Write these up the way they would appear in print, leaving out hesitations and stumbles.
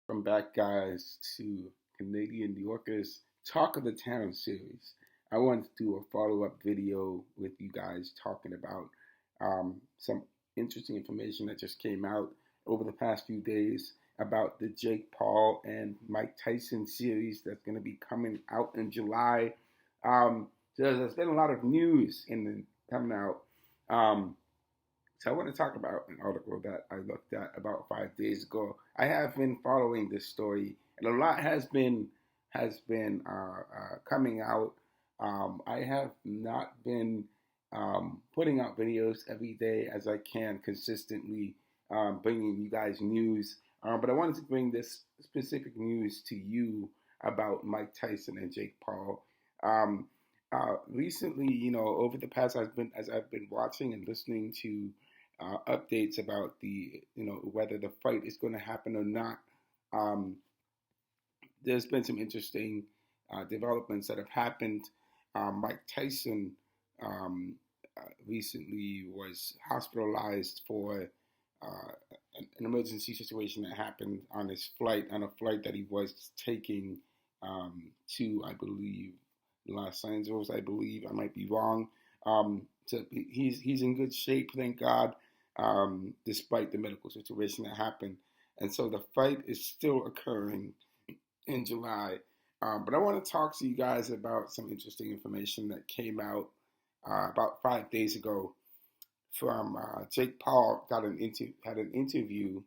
Welcome back, guys, to Canadian New Yorkers Talk of the Town series. I wanted to do a follow up video with you guys talking about some interesting information that just came out over the past few days about the Jake Paul and Mike Tyson series that's going to be coming out in July. There's been a lot of news coming out. So I want to talk about an article that I looked at about 5 days ago. I have been following this story, and a lot has been coming out. I have not been putting out videos every day as I can consistently, bringing you guys news. But I wanted to bring this specific news to you about Mike Tyson and Jake Paul. Recently, over the past, as I've been watching and listening to updates about whether the fight is going to happen or not. There's been some interesting developments that have happened. Mike Tyson recently was hospitalized for an emergency situation that happened on a flight that he was taking to, I believe, Los Angeles. I believe I might be wrong. So he's in good shape, thank God, despite the medical situation that happened. And so the fight is still occurring in July. But I want to talk to you guys about some interesting information that came out about 5 days ago from Jake Paul. Had an interview,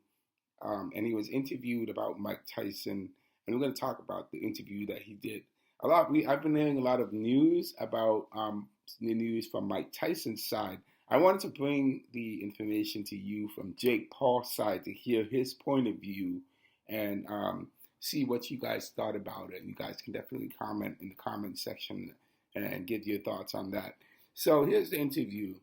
and he was interviewed about Mike Tyson, and we're going to talk about the interview that he did. I've been hearing a lot of news about the news from Mike Tyson's side. I wanted to bring the information to you from Jake Paul's side to hear his point of view and see what you guys thought about it. You guys can definitely comment in the comment section and give your thoughts on that. So here's the interview.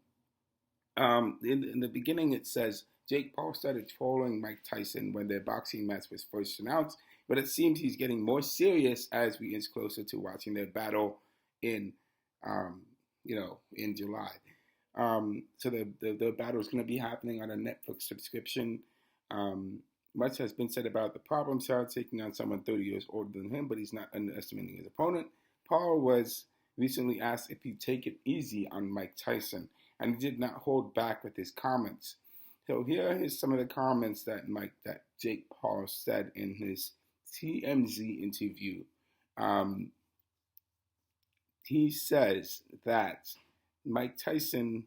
In the beginning, it says Jake Paul started trolling Mike Tyson when their boxing match was first announced, but it seems he's getting more serious as we inch closer to watching their battle in July. So the battle is going to be happening on a Netflix subscription. Much has been said about the problem child taking on someone 30 years older than him, but he's not underestimating his opponent. Paul was recently asked if he'd take it easy on Mike Tyson, and he did not hold back with his comments. So here is some of the comments that Jake Paul said in his TMZ interview. He says that Mike Tyson,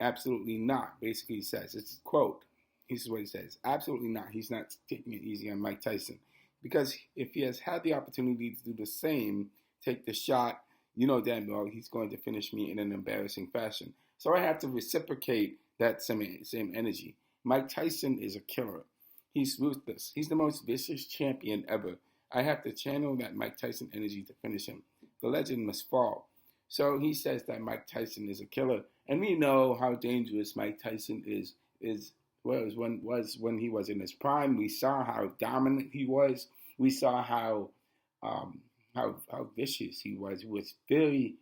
absolutely not, basically says, it's a quote, this is what he says, absolutely not, he's not taking it easy on Mike Tyson. Because if he has had the opportunity to do the same, take the shot, you know damn well he's going to finish me in an embarrassing fashion. So I have to reciprocate that same energy. Mike Tyson is a killer. He's ruthless. He's the most vicious champion ever. I have to channel that Mike Tyson energy to finish him. The legend must fall. So he says that Mike Tyson is a killer, and we know how dangerous Mike Tyson was when he was in his prime. We saw how dominant he was. We saw how vicious he was. He was very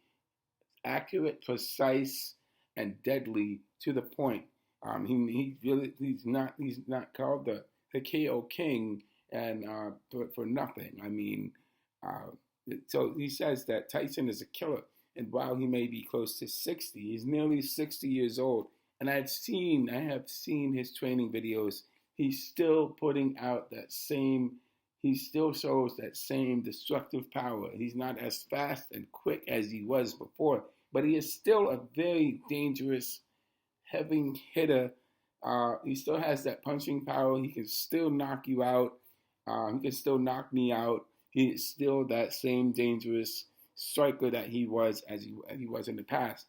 accurate, precise, and deadly to the point. He's not called the KO King and for nothing. I mean, so he says that Tyson is a killer, and while he may be close to 60, he's nearly 60 years old. And I have seen his training videos. He's still putting out he still shows that same destructive power. He's not as fast and quick as he was before, but he is still a very dangerous, heavy hitter. He still has that punching power. He can still knock you out. He can still knock me out. He is still that same dangerous striker that he was he was in the past.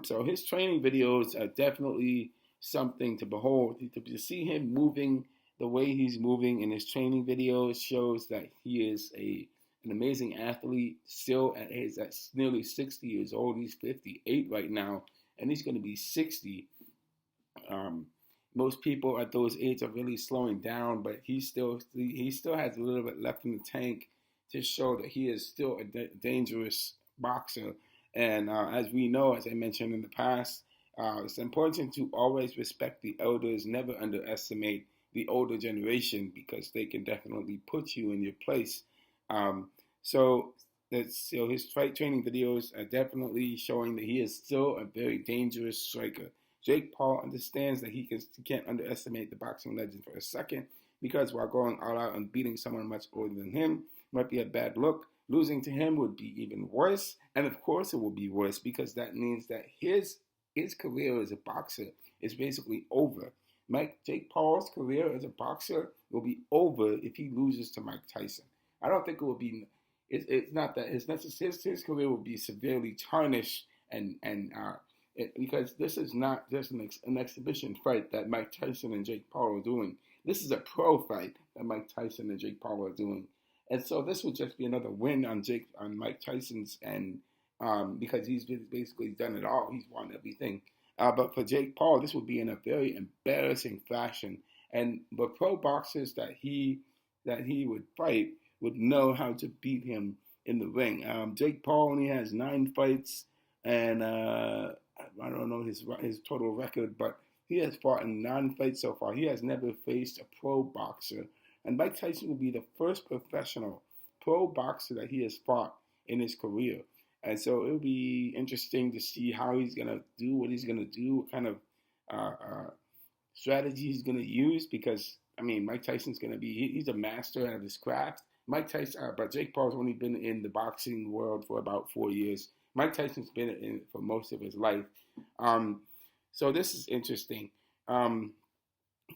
So his training videos are definitely something to behold. To see him moving the way he's moving in his training videos shows that he is an amazing athlete. Still at nearly 60 years old. He's 58 right now, and he's going to be 60. Most people at those age are really slowing down, but he still has a little bit left in the tank to show that he is still a dangerous boxer. And as we know, as I mentioned in the past, it's important to always respect the elders, never underestimate the older generation because they can definitely put you in your place. Um, so his fight training videos are definitely showing that he is still a very dangerous striker. Jake Paul understands that he can't underestimate the boxing legend for a second because while going all out and beating someone much older than him might be a bad look, losing to him would be even worse. And of course, it will be worse because that means that his career as a boxer is basically over. Jake Paul's career as a boxer will be over if he loses to Mike Tyson. I don't think it will be. It's not that his career will be severely tarnished because this is not just an exhibition fight that Mike Tyson and Jake Paul are doing. This is a pro fight that Mike Tyson and Jake Paul are doing, and so this would just be another win on Mike Tyson's end because he's basically done it all. He's won everything. But for Jake Paul, this would be in a very embarrassing fashion. And the pro boxers that he would fight would know how to beat him in the ring. Jake Paul only has 9 fights, and I don't know his total record, but he has fought in 9 fights so far. He has never faced a pro boxer, and Mike Tyson will be the first professional pro boxer that he has fought in his career. And so it'll be interesting to see how he's gonna do, what he's gonna do, what kind of strategy he's gonna use. Because I mean, Mike Tyson's gonna be—he's a master at his craft. But Jake Paul's only been in the boxing world for about 4 years. Mike Tyson's been in it for most of his life. So this is interesting.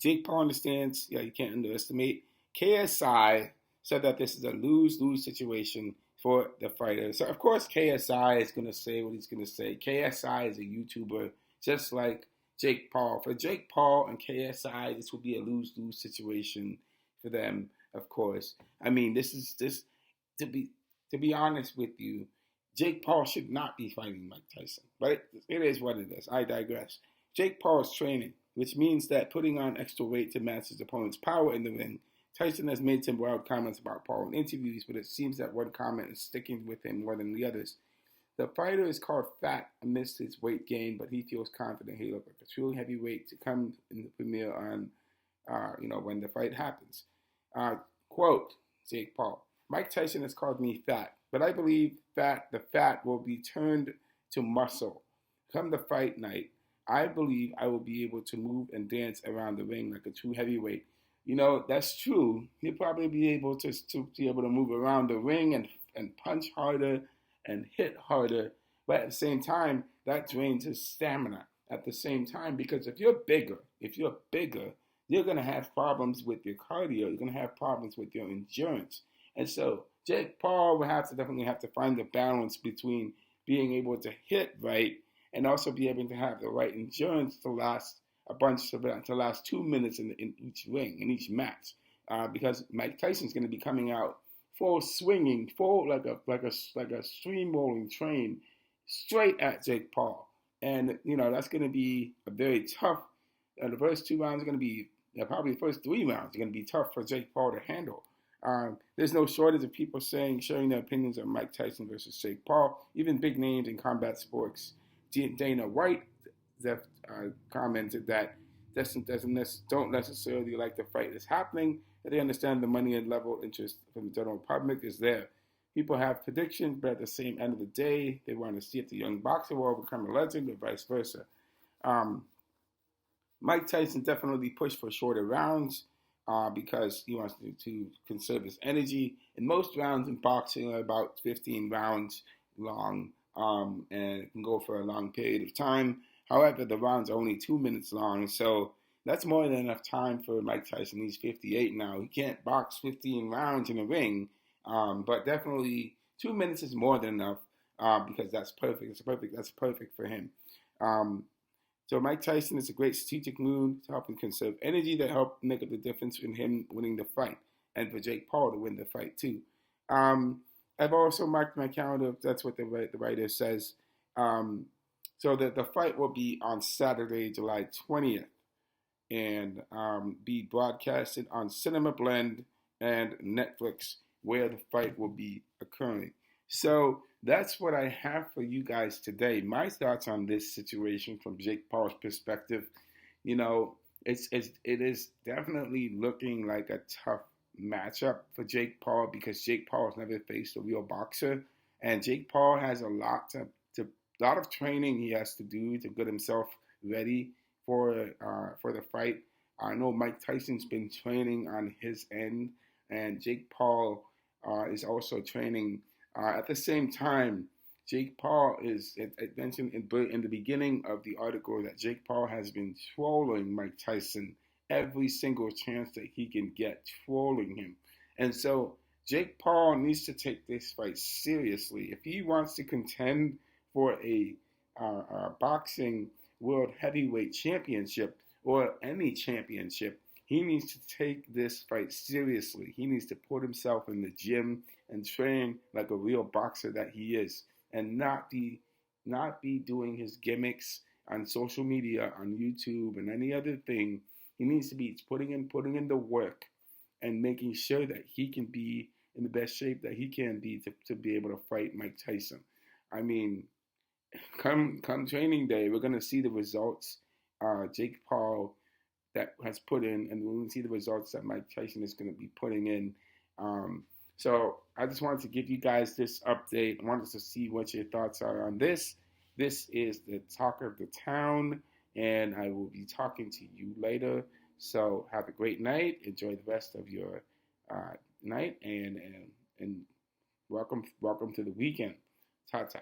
Jake Paul understands. Yeah, you can't underestimate. KSI said that this is a lose-lose situation for the fighter. So, of course, KSI is going to say what he's going to say. KSI is a YouTuber, just like Jake Paul. For Jake Paul and KSI, this will be a lose-lose situation for them, of course. I mean, to be honest with you, Jake Paul should not be fighting Mike Tyson. But it is what it is. I digress. Jake Paul is training, which means that putting on extra weight to match his opponent's power in the ring. Tyson has made some wild comments about Paul in interviews, but it seems that one comment is sticking with him more than the others. The fighter is called fat amidst his weight gain, but he feels confident he looks like a true heavyweight to come in the premiere on, when the fight happens. Quote, Jake Paul, Mike Tyson has called me fat, but I believe the fat will be turned to muscle. Come the fight night, I believe I will be able to move and dance around the ring like a true heavyweight. That's true. He'll probably be able to move around the ring and punch harder and hit harder. But at the same time, that drains his stamina at the same time. Because if you're bigger, you're going to have problems with your cardio. You're going to have problems with your endurance. And so Jake Paul will definitely have to find the balance between being able to hit right and also be able to have the right endurance to last to last 2 minutes in each ring, in each match, because Mike Tyson's going to be coming out full swinging, full like a steamrolling train, straight at Jake Paul, and that's going to be a very tough. The first 2 rounds are going to be probably the first 3 rounds are going to be tough for Jake Paul to handle. There's no shortage of people sharing their opinions on Mike Tyson versus Jake Paul, even big names in combat sports. Dana White commented that don't necessarily like the fight that's happening, but they understand the money and level interest from the general public is there. People have predictions, but at the same end of the day, they want to see if the young boxer will become a legend or vice versa. Mike Tyson definitely pushed for shorter rounds because he wants to conserve his energy. And most rounds in boxing are about 15 rounds long, and it can go for a long period of time. However, the rounds are only 2 minutes long, so that's more than enough time for Mike Tyson. He's 58 now. He can't box 15 rounds in a ring, but definitely 2 minutes is more than enough because that's perfect. That's perfect for him. So Mike Tyson is a great strategic move to help him conserve energy that helped make up the difference in him winning the fight, and for Jake Paul to win the fight too. I've also marked my calendar. That's what the writer says. So the fight will be on Saturday, July 20th, and be broadcasted on Cinema Blend and Netflix, where the fight will be occurring. So that's what I have for you guys today. My thoughts on this situation from Jake Paul's perspective. it is definitely looking like a tough matchup for Jake Paul because Jake Paul has never faced a real boxer, and Jake Paul has a lot to lot of training he has to do to get himself ready for the fight. I know Mike Tyson's been training on his end, and Jake Paul is also training at the same time. Jake Paul is, it mentioned in the beginning of the article that Jake Paul has been trolling Mike Tyson every single chance that he can get, trolling him. And so Jake Paul needs to take this fight seriously. If he wants to contend for a boxing world heavyweight championship or any championship, he needs to take this fight seriously. He needs to put himself in the gym and train like a real boxer that he is, and not be doing his gimmicks on social media, on YouTube, and any other thing. He needs to be putting in the work and making sure that he can be in the best shape that he can be to be able to fight Mike Tyson. I mean, come training day, we're gonna see the results. Jake Paul that has put in, and we'll see the results that Mike Tyson is going to be putting in. So I just wanted to give you guys this update. I wanted to see what your thoughts are on this. This is the talk of the town, and I will be talking to you later. So have a great night. Enjoy the rest of your night, and welcome to the weekend. Ta ta.